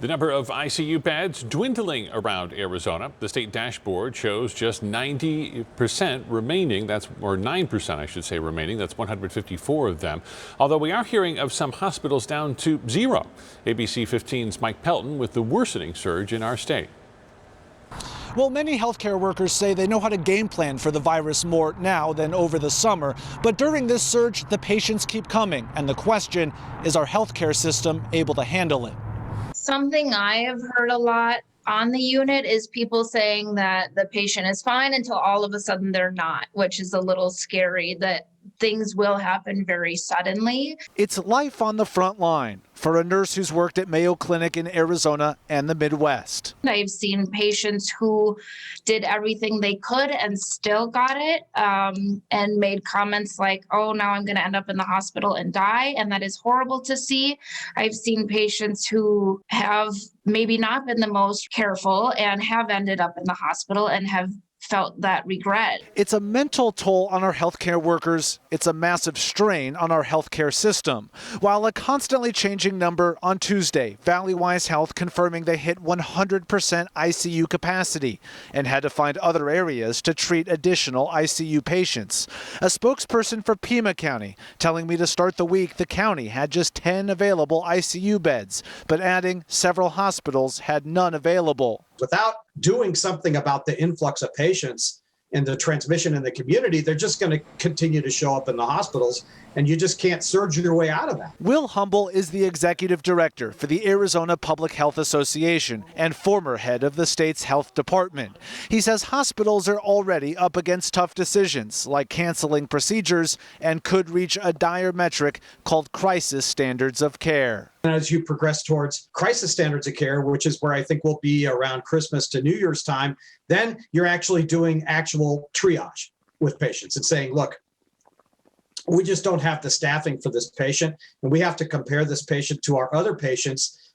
The number of ICU beds dwindling around Arizona. The state dashboard shows just 90% remaining. Or 9%, I should say, remaining. That's 154 of them. Although we are hearing of some hospitals down to zero. ABC 15's Mike Pelton with the worsening surge in our state. Well, many healthcare workers say they know how to game plan for the virus more now than over the summer. But during this surge, the patients keep coming. And the question, is our healthcare system able to handle it? Something I have heard a lot on the unit is people saying that the patient is fine until all of a sudden they're not, which is a little scary that things will happen very suddenly. It's life on the front line for a nurse who's worked at Mayo Clinic in Arizona and the Midwest. I've seen patients who did everything they could and still got it and made comments like, oh, now I'm going to end up in the hospital and die. And that is horrible to see. I've seen patients who have maybe not been the most careful and have ended up in the hospital and have felt that regret. It's a mental toll on our healthcare workers. It's a massive strain on our healthcare system. While a constantly changing number on Tuesday, Valleywise Health confirming they hit 100% ICU capacity and had to find other areas to treat additional ICU patients. A spokesperson for Pima County telling me to start the week the county had just 10 available ICU beds, but adding several hospitals had none available. Without doing something about the influx of patients and the transmission in the community, they're just going to continue to show up in the hospitals, and you just can't surge your way out of that. Will Humble is the executive director for the Arizona Public Health Association and former head of the state's health department. He says hospitals are already up against tough decisions like canceling procedures and could reach a dire metric called crisis standards of care. As you progress towards crisis standards of care, which is where I think we'll be around Christmas to New Year's time, then you're actually doing actual triage with patients and saying, look, we just don't have the staffing for this patient, and we have to compare this patient to our other patients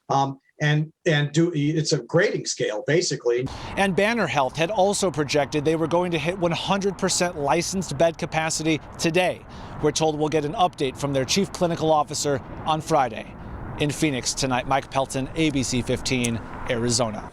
and do it's a grading scale, basically. And Banner Health had also projected they were going to hit 100% licensed bed capacity today. We're told we'll get an update from their chief clinical officer on Friday. In Phoenix tonight, Mike Pelton, ABC 15, Arizona.